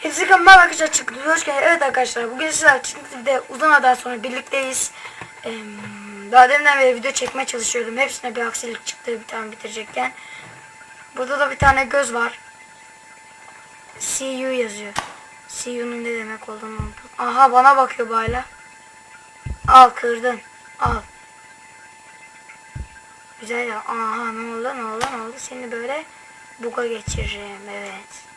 Hepsi kanalıma arkadaşlar çıktı. Hoş geldiniz. Evet arkadaşlar bugün sizler de uzun aradan sonra birlikteyiz. Daha deminden beri video çekmeye çalışıyordum. Hepsine bir aksilik çıktı bir tane bitirecekken. Burada da bir tane göz var. See you yazıyor. See you'nun ne demek olduğunu unuttum. Aha bana bakıyor bayla. Al kırdın. Al. Güzel ya. Aha ne oldu ne oldu ne oldu. Seni böyle buga geçireceğim. Evet.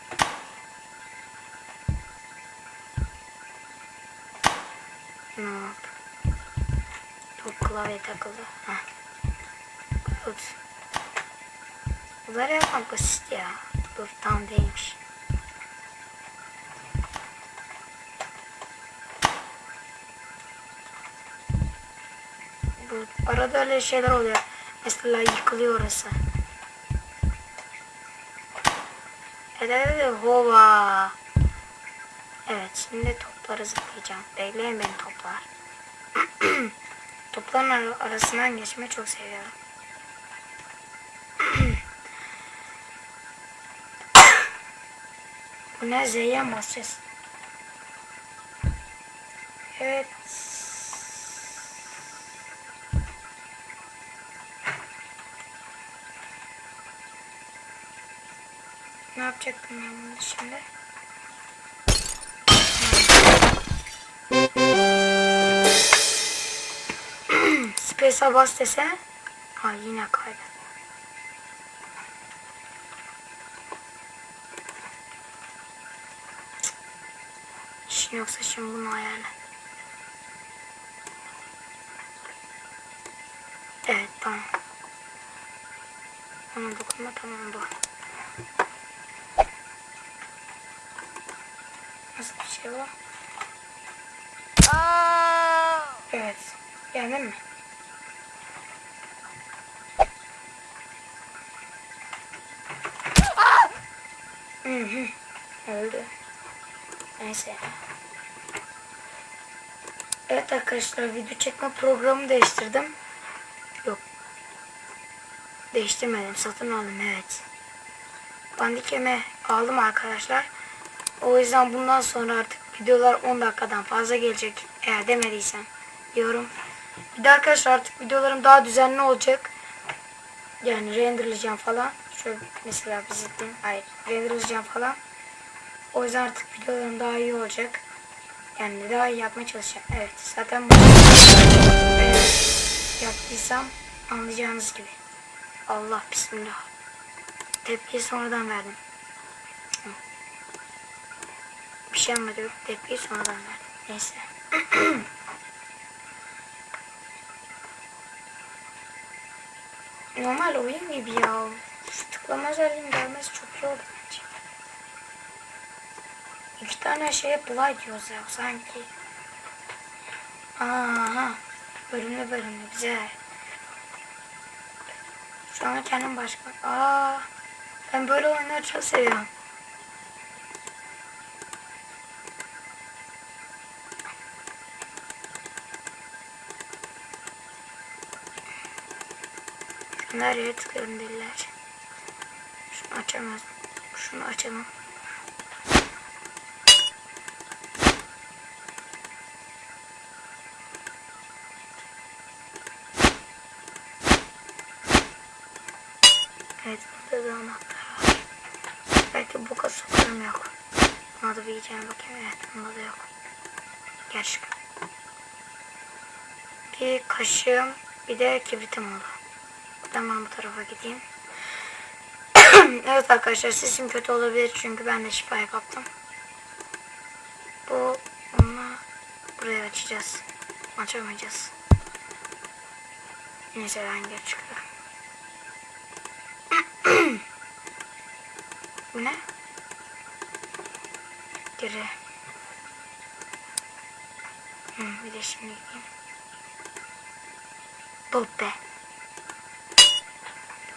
Ne yap? Çok klavye takıldı. Heh. Ups. Bunları yapmak basit ya. Dur tam değilmiş. Bu arada öyle şeyler oluyor. Mesela yıkılıyor orası. Evet hova. Evet şimdi topları zıplayacağım. Bekleyin beni toplar. Topların arasından geçmeyi çok seviyorum. Bu ne? Z'ye mi basacağız? Evet. Ne yapacaktım ben bunu şimdi? Space'a bas desene. Ha yine kaydı. İşin yoksa şimdi bunu ayarla. Evet tamam. Ona dokunma tamam bu. Nasıl bir şey bu? Evet. Geldin mi? Hı. Öldü. Neyse. Evet arkadaşlar video çekme programı değiştirdim. Yok. Değiştirmedim. Satın aldım evet. Bandicam'e aldım arkadaşlar. O yüzden bundan sonra artık videolar 10 dakikadan fazla gelecek. Eğer demediysem diyorum. Bir de arkadaşlar artık videolarım daha düzenli olacak. Yani renderlayacağım falan. Şöyle mesela bizitleyeyim. Hayır renderlayacağım falan. O yüzden artık videolarım daha iyi olacak. Yani daha iyi yapmaya çalışacağım. Evet zaten bu yaptıysam anlayacağınız gibi. Allah bismillah. Tepkiyi sonradan verdim. Bir şey anladım. Tepkiyi sonradan verdim. Neyse. Normal oyun gibi ya. Şu tıklama özelliğinin gelmesi çok iyi oldu bence. 2 tane şeye play diyoruz ya sanki. Aha. Bölümlü güzel. Şu an kendim başka. Ben böyle oyunları çok seviyorum. Nereye tıklıyorum deliler. Şunu açamaz. Şunu açalım. Evet burada da anahtar var. Belki bu sokarım yok. Buna da bir yiyeceğim bakayım. Evet bunda da yok. Gerçekten. Bir kaşığım bir de kibritim oldu. Buradan bu tarafa gideyim. Evet arkadaşlar sesim kötü olabilir çünkü ben de şifayı kaptım. Onunla buraya açacağız. Açamayacağız. Neyse ben geri çıkıyorum. Bu ne? Geri. Bir de şimdi gideyim. Dobbe.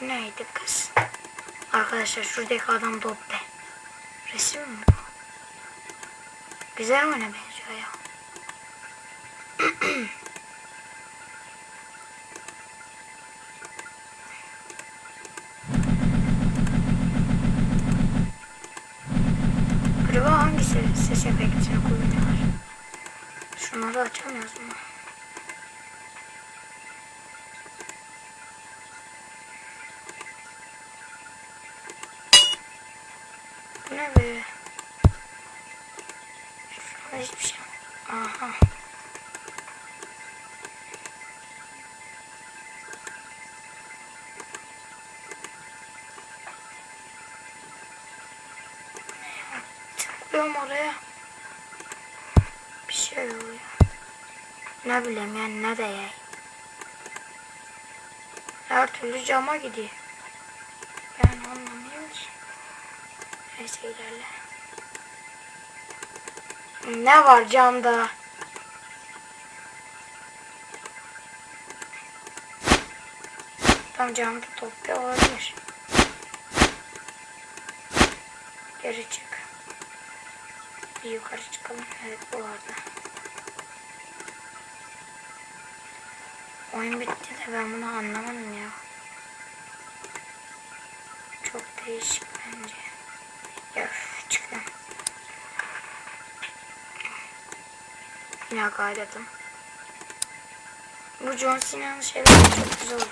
Bu neydi kız? Arkadaşlar şuradaki adam Dobbe. Resim mi bu? Güzel oyuna benziyor ya. Acaba hangi ses efektine koyuyorlar. Şunları açamıyoruz mu? Bu ne be? Şurada hiçbir şey yok. Aha. Tıklıyorum oraya. Bir şey oluyor. Ne bileyim yani ne de her türlü cama gidiyor. Ben anlamıyorum ki. Neyse ilerle. Ne var camda? Tam camda top da olabilir. Geri çık. Bir yukarı çıkalım. Evet bu vardı. Oyun bitti de ben bunu anlamadım ya. Çok değişik bence. Ya çıkın. Yine kaydedim. Bu John Cena'nın şeyleri çok güzel oluyor.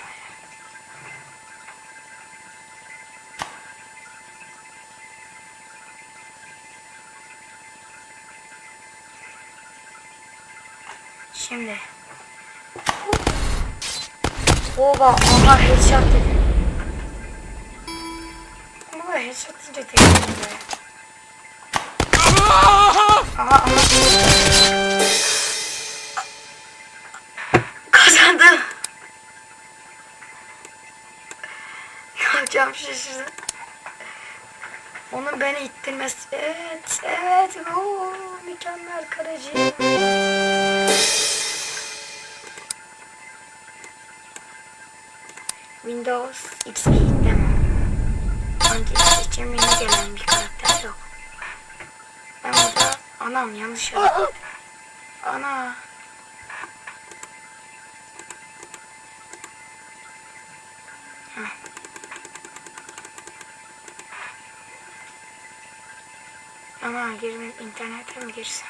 Şimdi. Oba aha headshot dedim. Ama headshot deyince tekrar oluyor. Aha ama kazandım. Ne yapacağım şaşırdım. Onun beni ittirmesi. Evet, evet. Oo, mükemmel kaleci. Windows XP demo. Hangi seçim yeni gelen bir karakter yok. Ben burada anam yanlış yaptım. Ana. Heh. Ama internete mi girsem?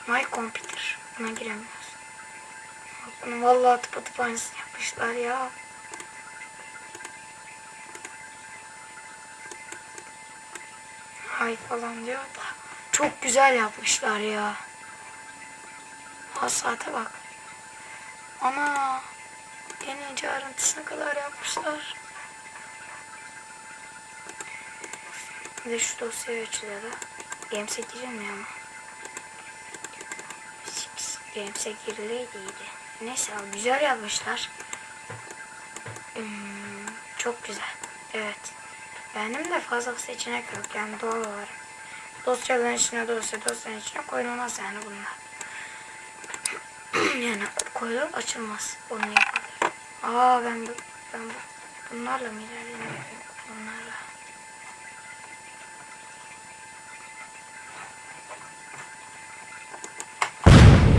My computer. Buna giremiyoruz. Bunu vallahi tıpatıp aynısını yapmışlar ya. Hay falan diyor da. Çok güzel yapmışlar ya. Ha saate bak. Ana. En ince ayrıntısına kadar yapmışlar. Bir de şu dosyayı açılıyor da. Games'e girilmiyor ama. Games'e girileydi iyiydi. Neyse abi güzel yapmışlar. Çok güzel. Evet. Benim de fazla seçenek yok yani doğal olarak. Dosyaların içine dosyanın içine koyulmaz yani bunlar. Yani koyulup açılmaz. Onu yapalım. Aa ben bunlarla mı ilerleyeyim? Bunlarla.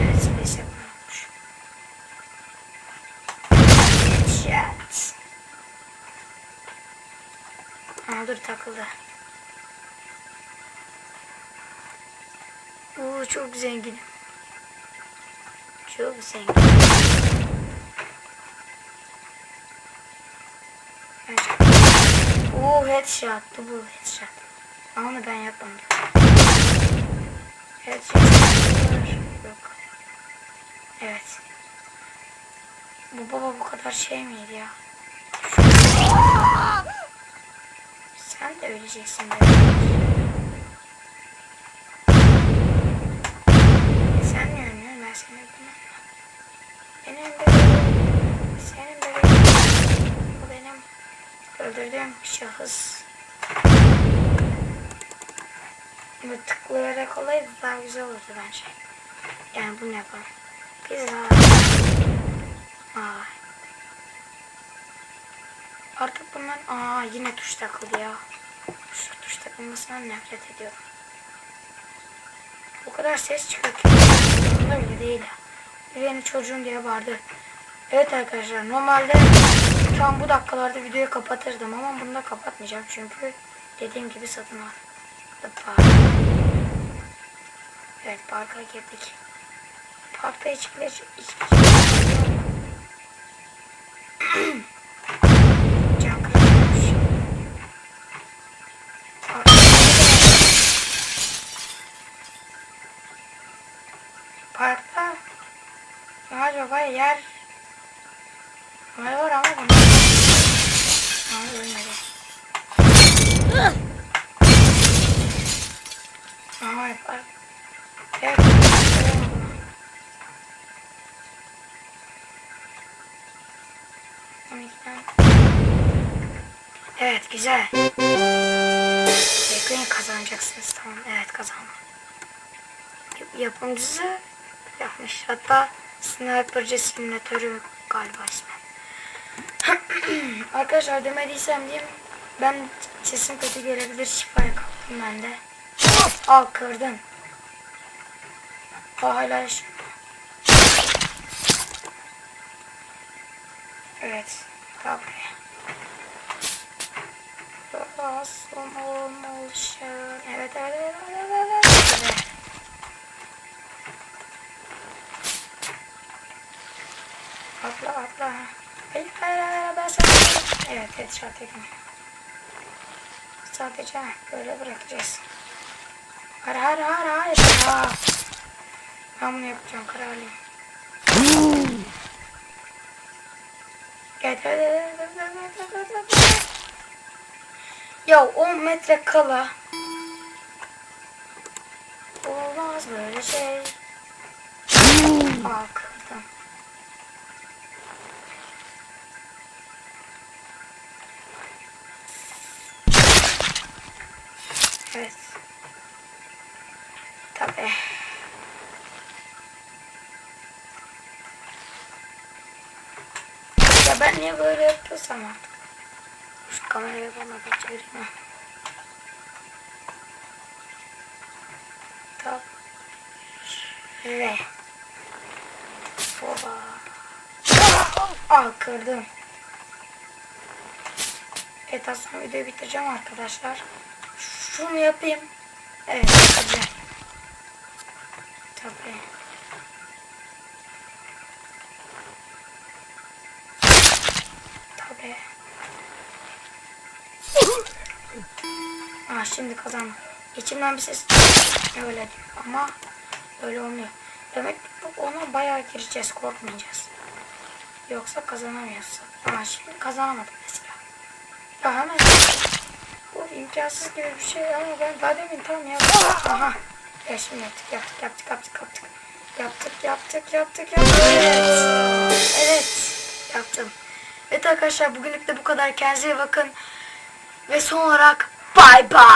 Evet space yapıyormuş. Chat. Aa dur takıldı. Oo çok zenginim. Çok zengin. Evet. Oo headshot. Bu headshot. Ama onu ben yapmadım. Headshot. Yok. Evet. Bu baba bu kadar şey miydi ya? Sen de öleceksin be. Sen niye ölmüyorsun? Ben seni öldürmem. Benim bebeğim. Senin bebeğin. Bu benim öldürdüğüm şahıs. Bunu tıklayarak olaydı daha güzel olurdu bence. Yani bunu yapalım. Pizza. Aa. Artık bundan yine tuş takıldı ya. Şu tuş takılmasından nefret ediyorum. O kadar ses çıkıyor ki. Bunda bile değil. Benim çocuğum diye bağırdı. Evet arkadaşlar normalde tam bu dakikalarda videoyu kapatırdım ama bunu da kapatmayacağım çünkü dediğim gibi satın al. Evet, parka girdik. Parkta içkiler cam kırılmış. Parkta acaba yer var ama bunu ölmedi. Aha yapar. Evet. Evet, güzel. Bekleyin, kazanacaksınız. Tamam, evet, kazandım. Yapımcısı yapmış. Hatta Sniper'cı simülatörü galiba ismi. Arkadaşlar demediysem diyeyim. Ben sesim kötü gelebilir. Şifaya kalktım ben de. Al, kırdın. Hala yaşıyor. Evet. Tabii. Son olmalışır. Evet, evet, evet, evet, evet. Evet. Atla. Hayır, ben sana... Evet, headshot yedim. Sadece böyle bırakacağız. Hayır. Ben bunu yapacağım, kralım. Evet. Ya 10 metre kala. Olmaz böyle şey. Aa, kırdım. Evet. Tabii. Ya ben niye böyle yapıyorsam artık. Şu kamerayı bana da çevireyim. Tabii. Ve. Oba. Aa, kırdım. Evet, aslında videoyu bitireceğim arkadaşlar. Şunu yapayım. Evet, güzel. Tabii. Şimdi kazandım. İçimden bir ses öyle diyor ama öyle olmuyor. Demek ki ona bayağı gireceğiz, korkmayacağız. Yoksa kazanamıyoruz. Şimdi kazanamadım mesela. Ya hemen bu imkansız gibi bir şey ama ben daha demin tam yaptım. Aha. Ya şimdi yaptık. Yaptık. Evet. Yaptım. Evet arkadaşlar, bugünlük de bu kadar. Kendinize iyi bakın. Ve son olarak bye bye.